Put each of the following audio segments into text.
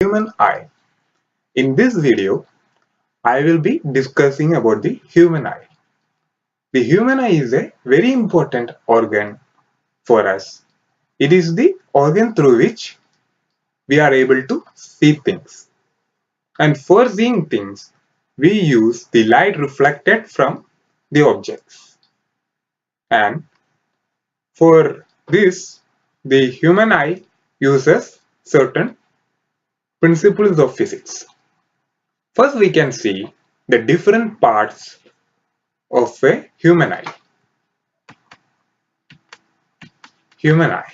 Human eye. In this video, I will be discussing about the human eye. The human eye is a very important organ for us. It is the organ through which we are able to see things. And for seeing things, we use the light reflected from the objects. And for this, the human eye uses certain principles of physics. First, we can see the different parts of a human eye. Human eye.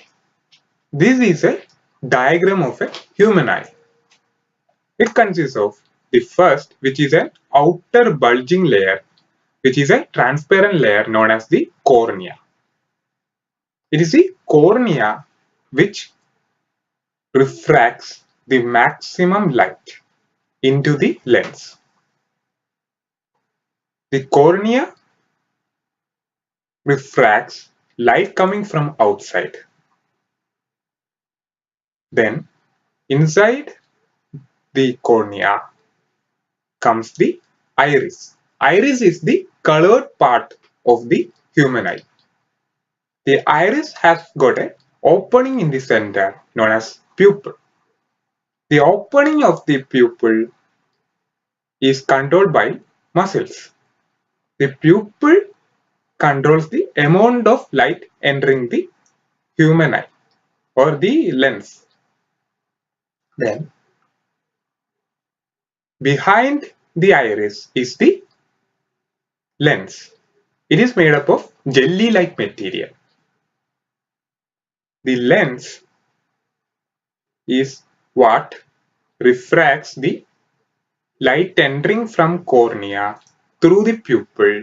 This is a diagram of a human eye. It consists of the first, which is an outer bulging layer, which is a transparent layer known as the cornea. It is the cornea which refracts the maximum light into the lens. The cornea refracts light coming from outside. Then inside the cornea comes the iris. Iris is the colored part of the human eye. The iris has got an opening in the center known as pupil. The opening of the pupil is controlled by muscles. The pupil controls the amount of light entering the human eye or the lens. Then behind the iris is the lens. It is made up of jelly-like material. The lens is what refracts the light entering from cornea through the pupil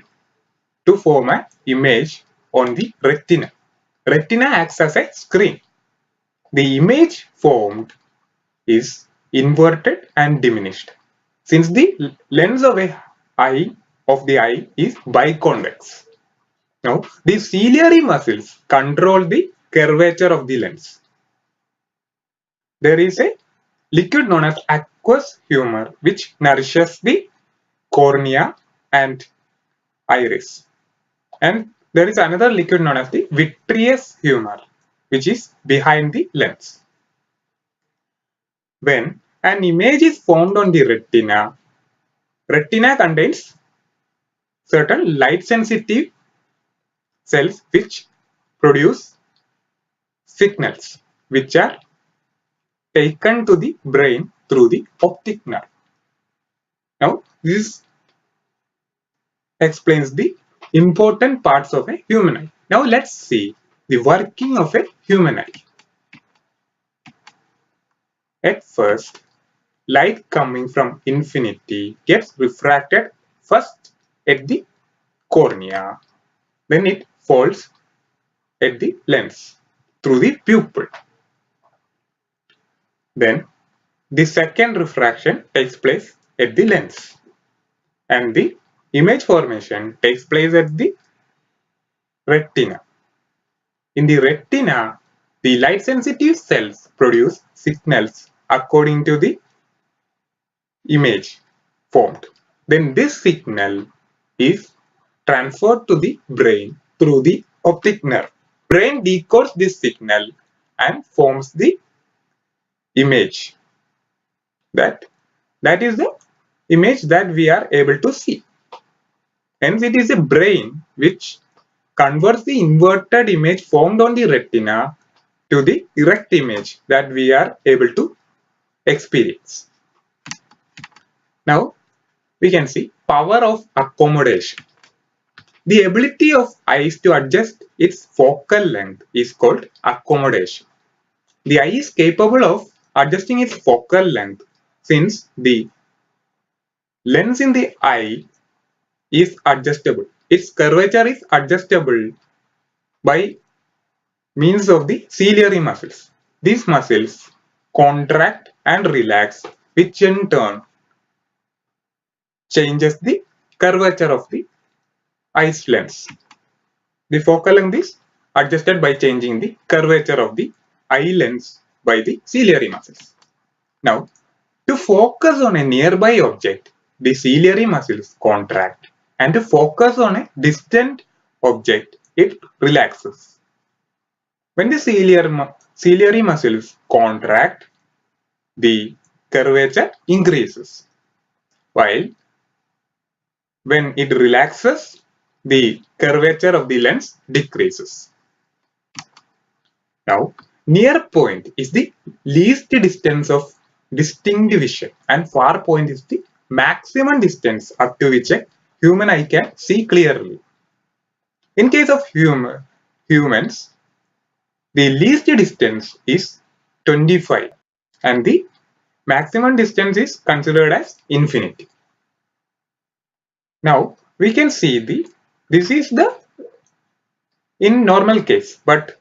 to form an image on the retina. Retina acts as a screen. The image formed is inverted and diminished. Since the lens of the eye is biconvex. Now, the ciliary muscles control the curvature of the lens. There is a liquid known as aqueous humor which nourishes the cornea and iris. And there is another liquid known as the vitreous humor which is behind the lens. When an image is formed on the retina, retina contains certain light sensitive cells which produce signals which are taken to the brain through the optic nerve. Now, this explains the important parts of a human eye. Now, let's see the working of a human eye. At first, light coming from infinity gets refracted first at the cornea, then it falls at the lens through the pupil. Then the second refraction takes place at the lens and the image formation takes place at the retina. In the retina, the light sensitive cells produce signals according to the image formed. Then this signal is transferred to the brain through the optic nerve. Brain decodes this signal and forms the image. That is the image that we are able to see. Hence, it is the brain which converts the inverted image formed on the retina to the erect image that we are able to experience. Now, we can see power of accommodation. The ability of eyes to adjust its focal length is called accommodation. The eye is capable of adjusting its focal length since the lens in the eye is adjustable. Its curvature is adjustable by means of the ciliary muscles. These muscles contract and relax, which in turn changes the curvature of the eye's lens. The focal length is adjusted by changing the curvature of the eye lens by the ciliary muscles. Now, focus on a nearby object, the ciliary muscles contract, and to focus on a distant object, it relaxes. When the ciliary muscles contract, the curvature increases, while when it relaxes, the curvature of the lens decreases. Now, near point is the least distance of distinct vision, and far point is the maximum distance up to which a human eye can see clearly. In case of humans, the least distance is 25 and the maximum distance is considered as infinity. Now we can see this is the in normal case, but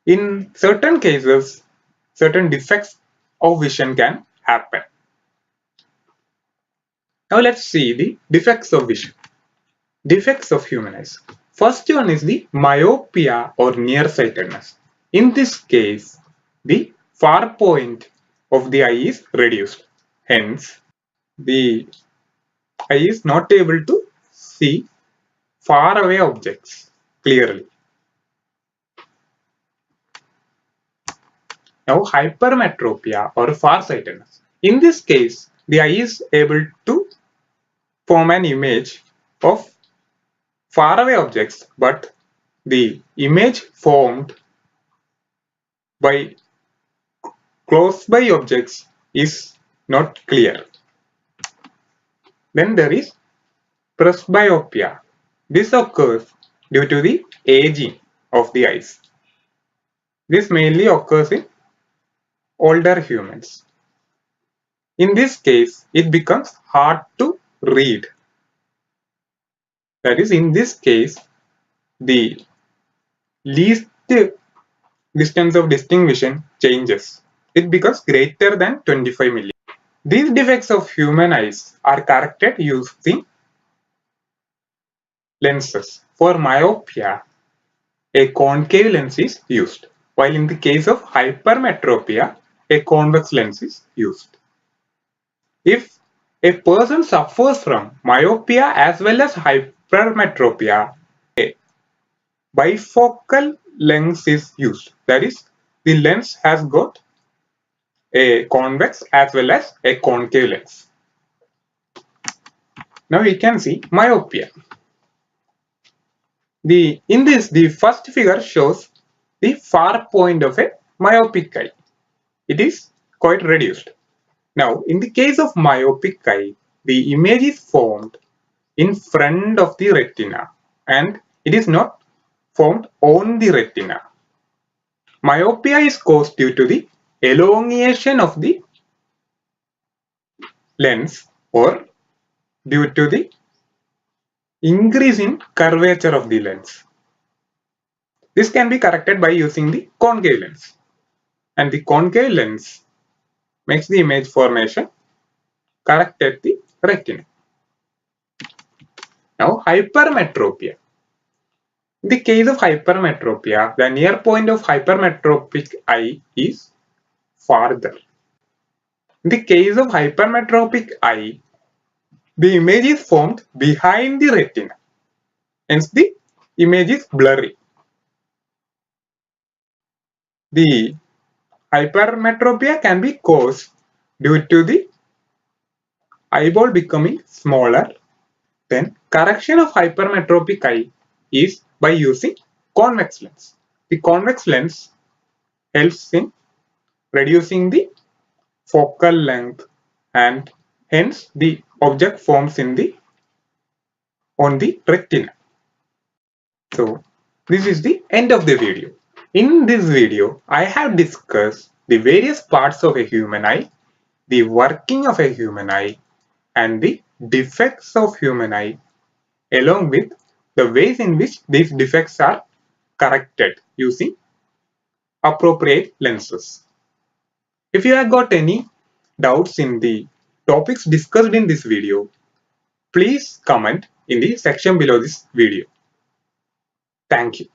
in certain cases certain defects of vision can happen. Now let's see the defects of vision. Defects of human eyes. First one is the myopia or nearsightedness. In this case, the far point of the eye is reduced. Hence, the eye is not able to see far away objects clearly. Now, hypermetropia or farsightedness. In this case, the eye is able to form an image of faraway objects, but the image formed by close by objects is not clear. Then there is presbyopia. This occurs due to the aging of the eyes. This mainly occurs in older humans. In this case, it becomes hard to read. That is, in this case, the least distance of distinct vision changes. It becomes greater than 25 millimeters. These defects of human eyes are corrected using lenses. For myopia, a concave lens is used, while in the case of hypermetropia, a convex lens is used. If a person suffers from myopia as well as hypermetropia, a bifocal lens is used. That is, the lens has got a convex as well as a concave lens. Now we can see myopia. In this, the first figure shows the far point of a myopic eye. It is quite reduced. Now, in the case of myopic eye, the image is formed in front of the retina and it is not formed on the retina. Myopia is caused due to the elongation of the lens or due to the increase in curvature of the lens. This can be corrected by using the concave lens, and the concave lens makes the image formation correct at the retina. Now, hypermetropia. In the case of hypermetropia, the near point of hypermetropic eye is farther. In the case of hypermetropic eye, the image is formed behind the retina. Hence, the image is blurry. The hypermetropia can be caused due to the eyeball becoming smaller. Then, correction of hypermetropic eye is by using convex lens. The convex lens helps in reducing the focal length and hence the object forms on the retina. So this is the end of the video. In this video, I have discussed the various parts of a human eye, the working of a human eye, and the defects of human eye, along with the ways in which these defects are corrected using appropriate lenses. If you have got any doubts in the topics discussed in this video, please comment in the section below this video. Thank you.